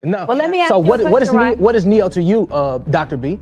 No. Well, let me ask so you what is Neo to you, Dr. B?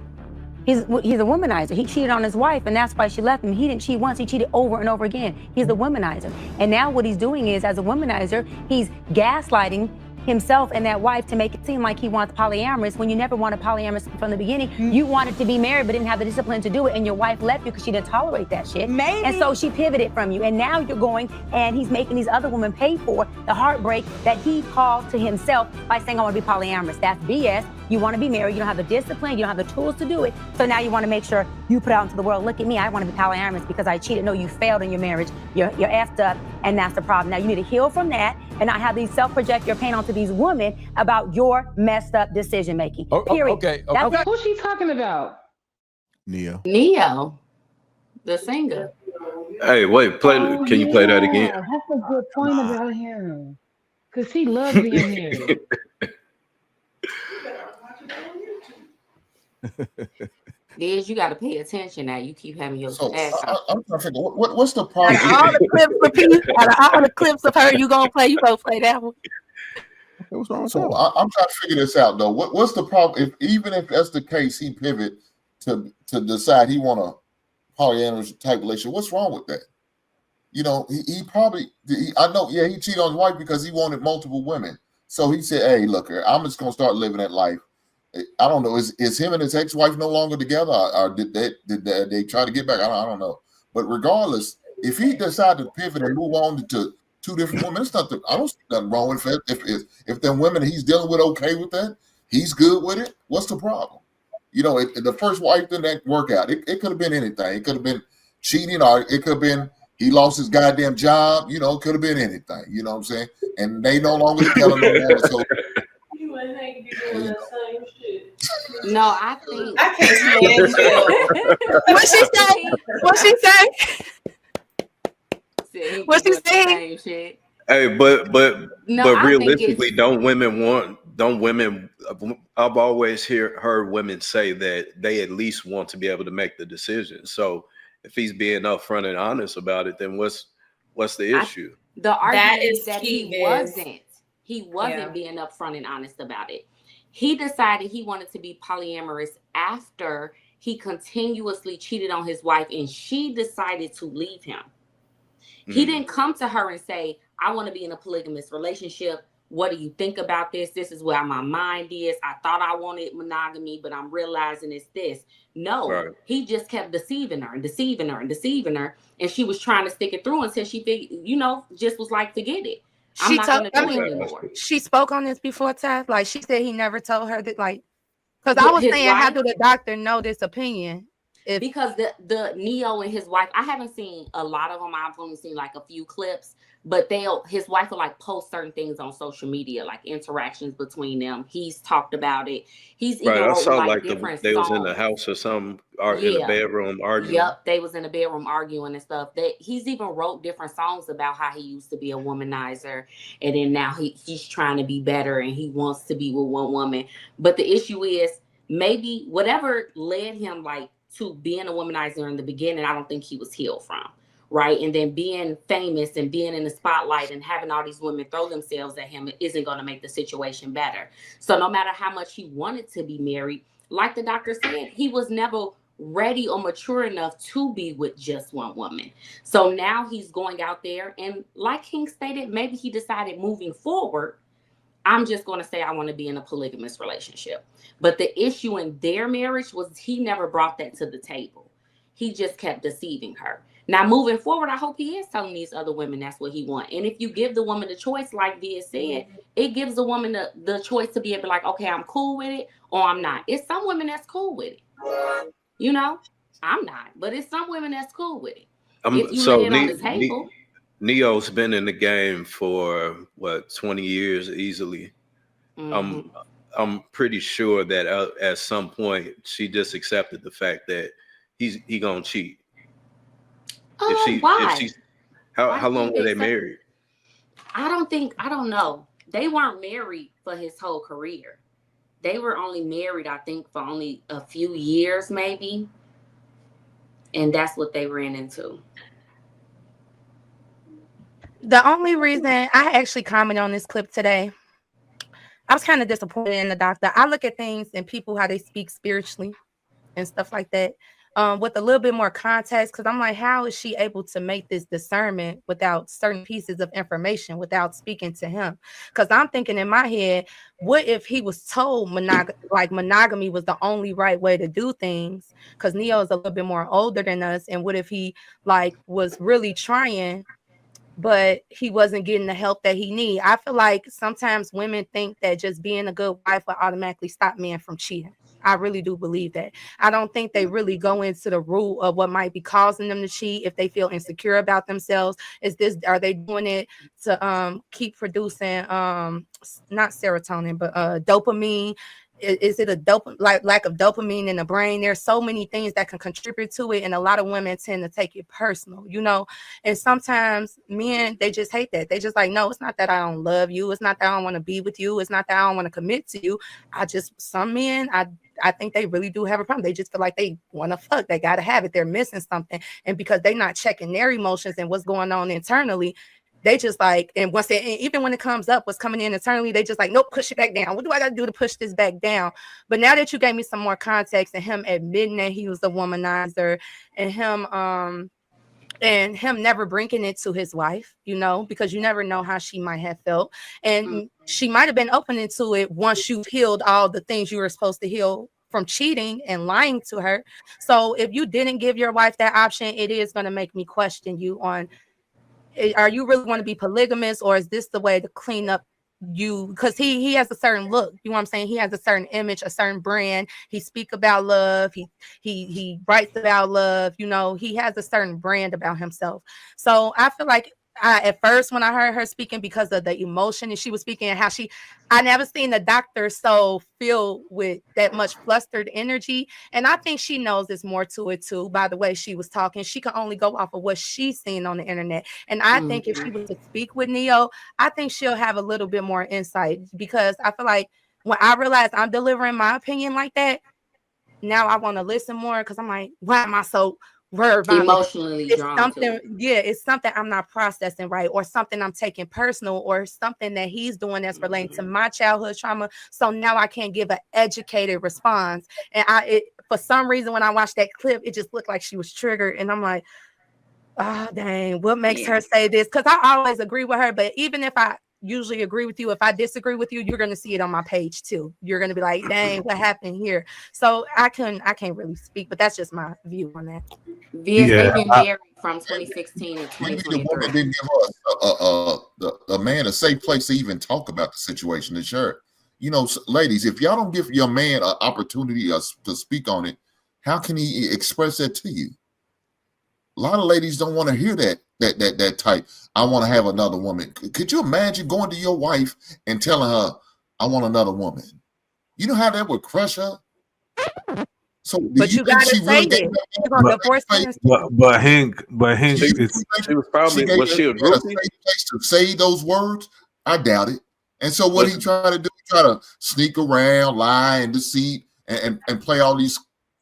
He's a womanizer. He cheated on his wife, and that's why she left him. He didn't cheat once. He cheated over and over again. He's a womanizer. And now what he's doing is, as a womanizer, he's gaslighting himself and that wife to make it seem like he wants polyamorous when you never wanted polyamorous from the beginning. You wanted to be married but didn't have the discipline to do it, and your wife left you because she didn't tolerate that shit. Maybe. And so she pivoted from you, and now you're going and he's making these other women pay for the heartbreak that he caused to himself by saying, I want to be polyamorous. That's BS. You want to be married, you don't have the discipline, you don't have the tools to do it. So now you want to make sure you put out into the world, look at me, I want to be polyamorous because I cheated. No, you failed in your marriage. You're effed up, and that's the problem. Now you need to heal from that and not have these self-project your pain onto these women about your messed up decision making. Period. Okay. Who's she talking about? Neo, the singer. Hey, wait, can you play that again? That's a good point about him. Because he loves being married. Liz, you got to pay attention now. You keep having your ass out. I'm trying to figure what's the problem. Out of all the clips of her you gonna play play that one. What's wrong with so I'm trying to figure this out though. What's the problem? Even if that's the case, he pivot to decide he want a polyamorous type relationship. What's wrong with that? You know, he probably he cheated on his wife because he wanted multiple women. So he said, "Hey, look, I'm just gonna start living that life." I don't know. Is him and his ex-wife no longer together, or did they try to get back? I don't know. But regardless, if he decided to pivot and move on to two different women, I don't see nothing wrong with it. If them women he's dealing with okay with that, he's good with it. What's the problem? You know, the first wife didn't work out. It could have been anything. It could have been cheating, or it could have been he lost his goddamn job. You know, it could have been anything. You know what I'm saying? And they no longer together no more. So. No, I think I can't stand What she say? What she say? Hey, but realistically, don't women? I've always heard women say that they at least want to be able to make the decision. So if he's being upfront and honest about it, then what's the issue? The argument is that he wasn't being upfront and honest about it. He decided he wanted to be polyamorous after he continuously cheated on his wife and she decided to leave him. He didn't come to her and say, I want to be in a polygamous relationship. What do you think about this? This is where my mind is. I thought I wanted monogamy, but I'm realizing it's this. No, He just kept deceiving her. And she was trying to stick it through until she figured, just was like, forget it. I'm not going to do it anymore. She spoke on this before, Taz. Like, she said he never told her that, like, because I was saying, how do the doctor know this opinion? Because the Neo and his wife, I haven't seen a lot of them. I've only seen like a few clips, but his wife will like post certain things on social media, like interactions between them. He's talked about it. He's even I saw like they songs. Was in the house or something, or in the bedroom arguing. Yep, they was in the bedroom arguing and stuff. He's even wrote different songs about how he used to be a womanizer, and then now he's trying to be better and he wants to be with one woman. But the issue is maybe whatever led him like to being a womanizer in the beginning, I don't think he was healed from, right? And then being famous and being in the spotlight and having all these women throw themselves at him isn't going to make the situation better. So no matter how much he wanted to be married, like the doctor said, he was never ready or mature enough to be with just one woman. So now he's going out there, and like King stated, maybe he decided moving forward, I'm just going to say I want to be in a polygamous relationship. But the issue in their marriage was he never brought that to the table. He just kept deceiving her. Now, moving forward, I hope he is telling these other women that's what he wants. And if you give the woman the choice, like Via said, it gives the woman the choice to be able to like, okay, I'm cool with it or I'm not. It's some women that's cool with it. I'm not. But it's some women that's cool with it. If you lay it on the table. Neo's been in the game for 20 years easily. I'm pretty sure that at some point she just accepted the fact that he gonna cheat. Why? How long were they married? I don't know. They weren't married for his whole career. They were only married, I think, for only a few years, maybe. And that's what they ran into. The only reason I actually commented on this clip today, I was kind of disappointed in the doctor. I look at things and people how they speak spiritually and stuff like that, with a little bit more context, because I'm like, how is she able to make this discernment without certain pieces of information, without speaking to him? Because I'm thinking in my head, what if he was told monogamy was the only right way to do things? Because Neo is a little bit more older than us, and what if he was really trying, but he wasn't getting the help that he need? I feel like sometimes women think that just being a good wife will automatically stop men from cheating. I really do believe that. I don't think they really go into the root of what might be causing them to cheat. If they feel insecure about themselves, are they doing it to keep producing not serotonin, but dopamine? Is it a lack of dopamine in the brain? There's so many things that can contribute to it, and a lot of women tend to take it personal, and sometimes men, they just hate that. They just like, no, it's not that I don't love you, it's not that I don't want to be with you, it's not that I don't want to commit to you. Some men, I think they really do have a problem. They just feel like they want to fuck, they got to have it, they're missing something, and because they're not checking their emotions and what's going on internally, they just like, and even when it comes up, what's coming in internally, they just like, nope, push it back down. What do I got to do to push this back down? But now that you gave me some more context, and him admitting that he was a womanizer, and him never bringing it to his wife, because you never know how she might have felt, and she might have been open to it once you've healed all the things you were supposed to heal from cheating and lying to her. So if you didn't give your wife that option, it is going to make me question you on, are you really want to be polygamous, or is this the way to clean up you? Because he has a certain look, you know what I'm saying? He has a certain image, a certain brand. He speak about love. He writes about love. He has a certain brand about himself. So I feel like at first when I heard her speaking, because of the emotion and she was speaking, and how I never seen the doctor so filled with that much flustered energy. And I think she knows there's more to it too. By the way she was talking, she can only go off of what she's seen on the internet. And I think if she was to speak with Neo, I think she'll have a little bit more insight, because I feel like when I realize I'm delivering my opinion like that, now I want to listen more, because I'm like, why am I so emotionally drawn to it? It's something I'm not processing right, or something I'm taking personal, or something that he's doing that's relating to my childhood trauma. So now I can't give an educated response. And for some reason, when I watched that clip, it just looked like she was triggered, and I'm like, oh dang, what makes her say this? Because I always agree with her, but even if I usually agree with you, if I disagree with you, you're going to see it on my page too. You're going to be like, dang, what happened here? So I can't really speak, but that's just my view on that. They've been married from 2016 to 2023. The woman didn't give us a man a safe place to even talk about the situation to share. Ladies, if y'all don't give your man an opportunity to speak on it, how can he express that to you? A lot of ladies don't want to hear that type, I want to have another woman. Could you imagine going to your wife and telling her, I want another woman? You know how that would crush her? So but you gotta say it. But Hank, she was probably to say those words. I doubt it. And so what he tried to do, he tried to sneak around, lie, and deceit, and play all these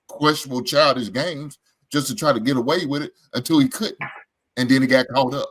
questionable childish games just to try to get away with it until he couldn't, and then he got caught up.